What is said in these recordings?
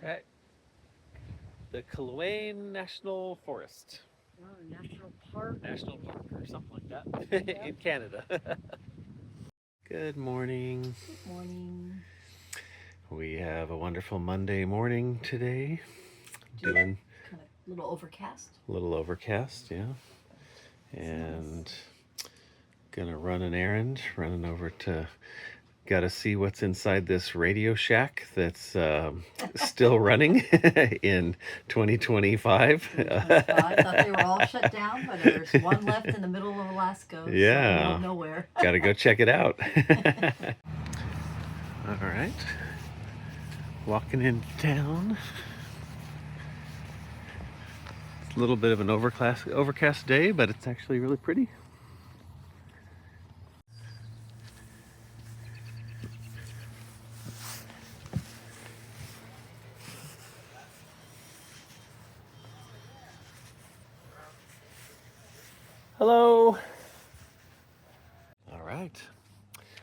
Right. The Kilauea National Forest. Oh, National Park. National Park or something like that in Canada. Good morning. Good morning. We have a wonderful Monday morning today. Doing kind of a little overcast. A little overcast, yeah. And gonna run an errand, running over to gotta see what's inside this Radio Shack that's still running in 2025. I thought they were all shut down, but there's one left in the middle of Alaska. Yeah. So nowhere. Gotta go check it out. All right. Walking into town. It's a little bit of an overcast day, but it's actually really pretty. Hello. All right.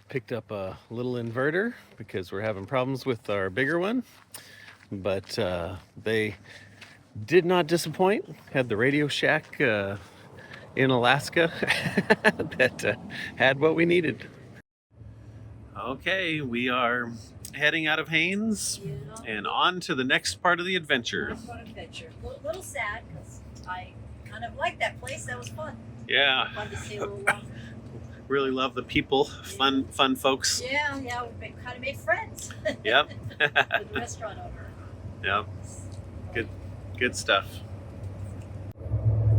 Picked up a little inverter because we're having problems with our bigger one, but they did not disappoint. Had the Radio Shack in Alaska that had what we needed. Okay, we are heading out of Haines and on to the next part of the adventure. A little sad because I kind of like that place. That was fun. Yeah. Fun to stay a little longer. Really love the people, fun folks. Yeah, we kind of made friends. Yep. With the restaurant over. Yep. Good stuff.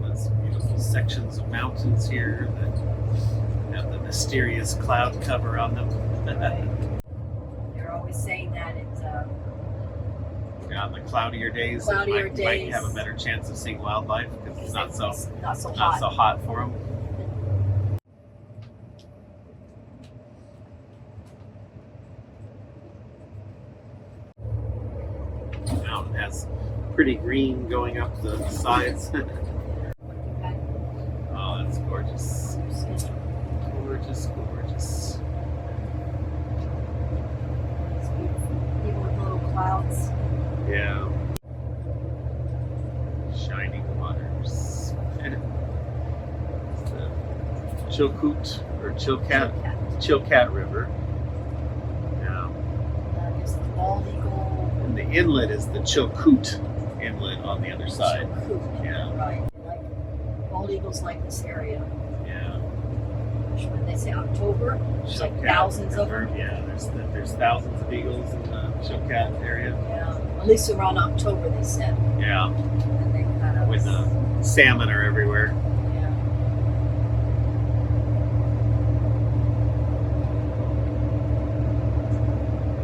There's beautiful sections of mountains here that have the mysterious cloud cover on them. They're always saying that it's on the cloudier days, might have a better chance of seeing wildlife because it's not so hot for them. The mountain has pretty green going up the sides. Oh, that's gorgeous. Gorgeous. It's beautiful. Even with little clouds. Yeah. Shining waters. It's the Chilkat River. Yeah. That is the bald eagle. And the inlet is the Chilkoot Inlet on the other side. Chilkoot, yeah. Right. Bald eagles like this area. Yeah. When they say October, there's like thousands of them. Yeah, there's thousands of eagles in the Chilkat area. Yeah. At least around October, they said. Yeah. And they kind of. With the salmon are everywhere. Yeah.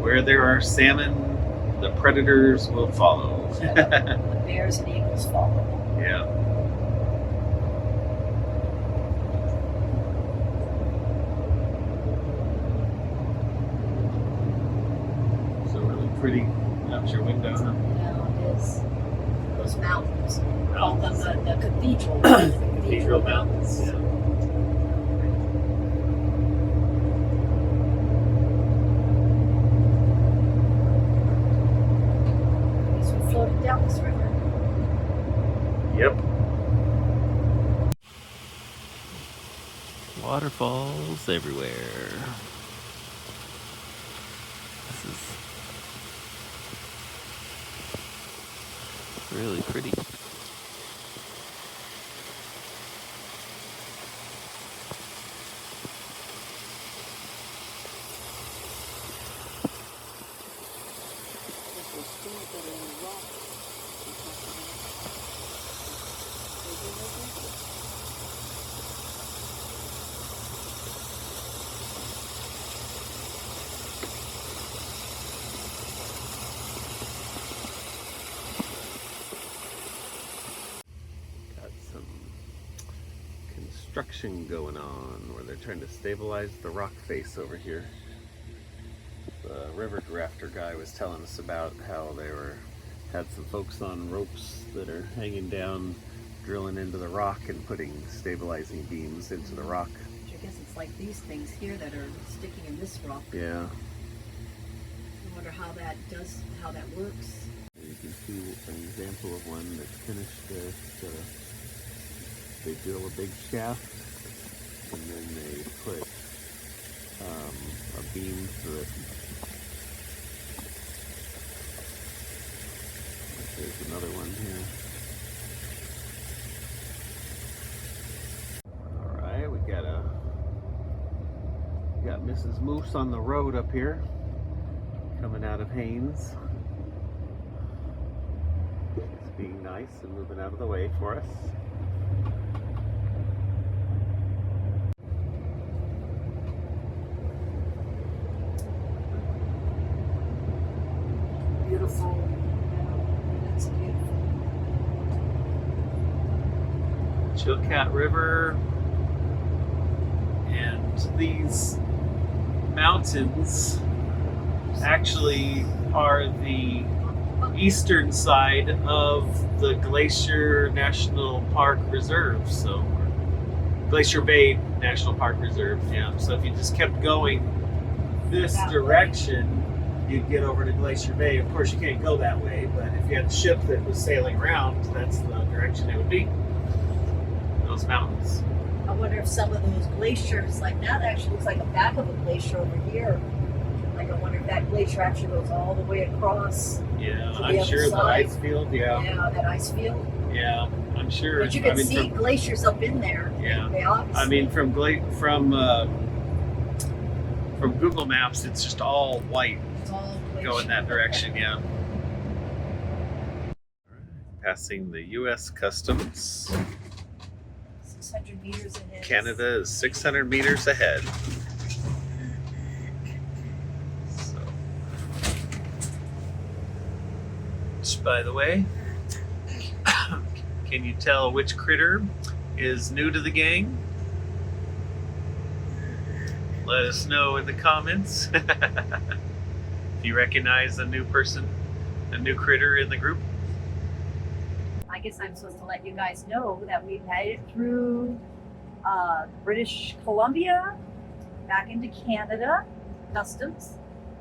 Where there are salmon, the predators will follow. The bears and eagles follow. Yeah. So really pretty out your window, huh? Yeah, it is. Those mountains. Call them the cathedral. Cathedral Mountains. Yeah. Floated down this river. Yep. Waterfalls everywhere. This is really pretty. Construction going on where they're trying to stabilize the rock face over here. The river rafter guy was telling us about how they had some folks on ropes that are hanging down, drilling into the rock and putting stabilizing beams into the rock. I guess it's like these things here that are sticking in this rock. Yeah. I wonder how that works. see an example of one that's finished. They drill a big shaft and then they put a beam through it. There's another one here. Alright, we got Mrs. Moose on the road up here, coming out of Haines. It's being nice and moving out of the way for us. Beautiful. That's beautiful. Chilkat River, and these mountains actually are the eastern side of the Glacier National Park Reserve, so Glacier Bay National Park Reserve. Yeah, so if you just kept going this direction, you'd get over to Glacier Bay. Of course, you can't go that way, but if you had a ship that was sailing around, that's the direction it would be. Those mountains. I wonder if some of those glaciers, like that actually looks like a back of a glacier over here. Like I wonder if that glacier actually goes all the way across. Yeah, to I'm the sure other the side. ice field, yeah. Yeah, that ice field. Yeah, I'm sure. But you can see glaciers up in there. Yeah. They obviously. I mean, from Google Maps, it's just all white It's all glacier. going that direction, yeah. Passing the U.S. Customs. 600 meters ahead. Canada is 600 meters ahead. So, just by the way, can you tell which critter is new to the gang? Let us know in the comments if you recognize a new person, a new critter in the group. I guess I'm supposed to let you guys know that we've headed through British Columbia back into Canada customs.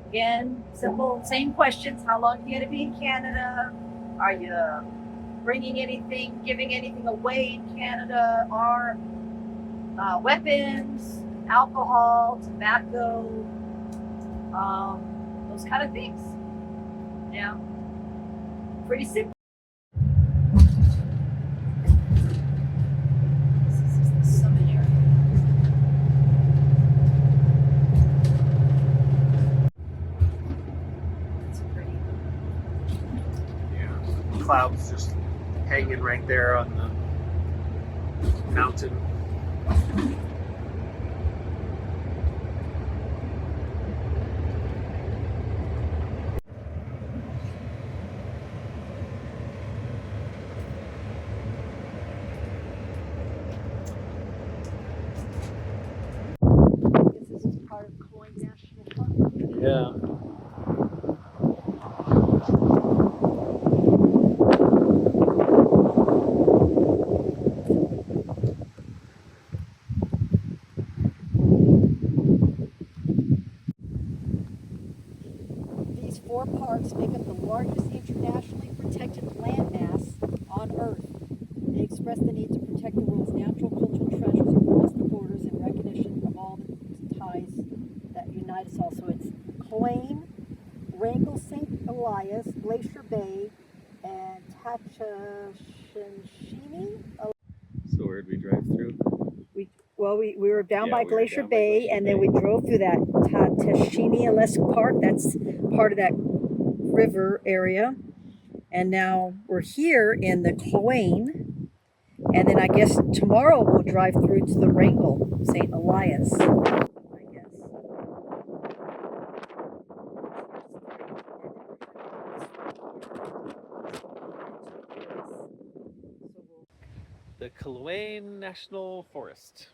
Again, simple, same questions. How long are you going to be in Canada? Are you bringing anything, giving anything away in Canada? Are weapons, alcohol, tobacco, those kind of things. Yeah, pretty simple. Clouds just hanging right there on the mountain. This is part of Coin National Park. Yeah. These four parks make up the largest internationally protected landmass on Earth. They express the need to protect the world's natural cultural treasures across the borders in recognition of all the ties that unite us all. So it's Coin, Wrangell St. Elias, Glacier Bay, and Tachashini. So where'd we drive through? We were down Yeah, by we were Glacier down by Bay, Glacier and then Bay. we drove through that Tachashini Park. That's part of that river area. And now we're here in the Coin, and then I guess tomorrow we'll drive through to the Wrangell St. Elias. I guess. The Killeen National Forest.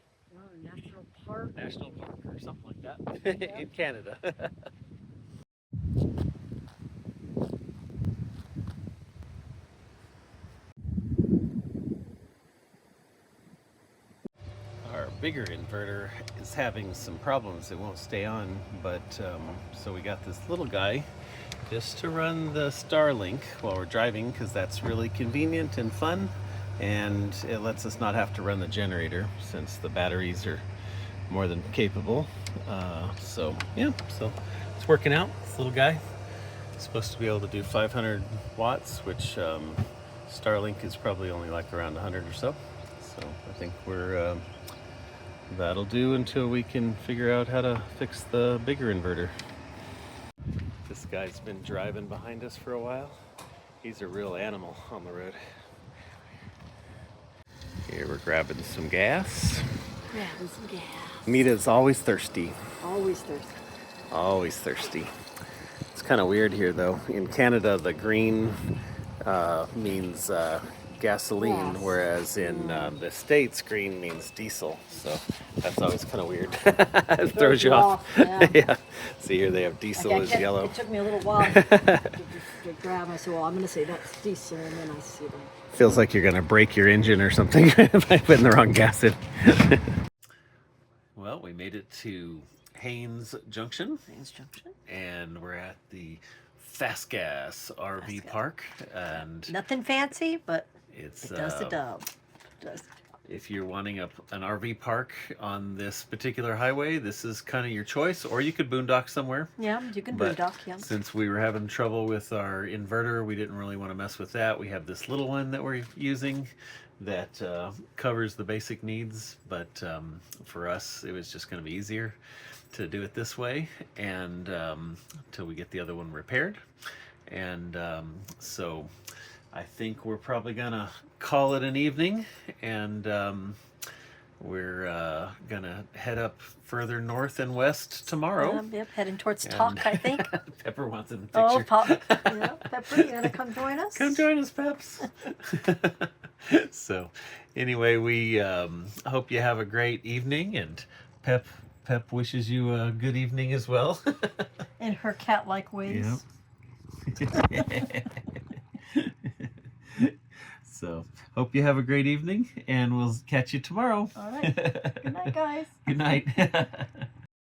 National Park. National Park or something like that in Canada. Our bigger inverter is having some problems. It won't stay on, but so we got this little guy just to run the Starlink while we're driving, because that's really convenient and fun, and it lets us not have to run the generator since the batteries are more than capable. So yeah, so it's working out. This little guy is supposed to be able to do 500 watts, which Starlink is probably only like around 100 or so. So I think we're that'll do until we can figure out how to fix the bigger inverter. This guy's been driving behind us for a while. He's a real animal on the road. Here we're grabbing some gas. Grabbing some gas. Mita's always thirsty. Always thirsty. Always thirsty. It's kind of weird here though. In Canada, the green means gasoline, Gas. Whereas in the States, green means diesel. So that's always kind of weird. It throws you off. Yeah. Yeah. See, here they have diesel Like, as yellow. It took me a little while to grab. I said, well, I'm going to say that's diesel, and then I see them. Feels like you're going to break your engine or something by putting the wrong gas in. Well, we made it to Haines Junction. Haines Junction. And we're at the Fas Gas RV Park. And Nothing fancy, but it's, it does the job. It does. If you're wanting an RV park on this particular highway, this is kind of your choice, or you could boondock somewhere. Yeah, you can But boondock, yeah. since we were having trouble with our inverter, we didn't really want to mess with that. We have this little one that we're using that covers the basic needs, but for us, it was just going to be easier to do it this way, and until we get the other one repaired. And so I think we're probably gonna call it an evening, and we're gonna head up further north and west tomorrow. Yep, heading towards Talk, I think. Pepper wants in the Oh, picture. yeah, Pepper, you gonna come join us? Come join us, Peps. So anyway, we hope you have a great evening, and Pep wishes you a good evening as well. In her cat-like ways. Yep. So hope you have a great evening, and we'll catch you tomorrow. All right. Good night, guys. Good night.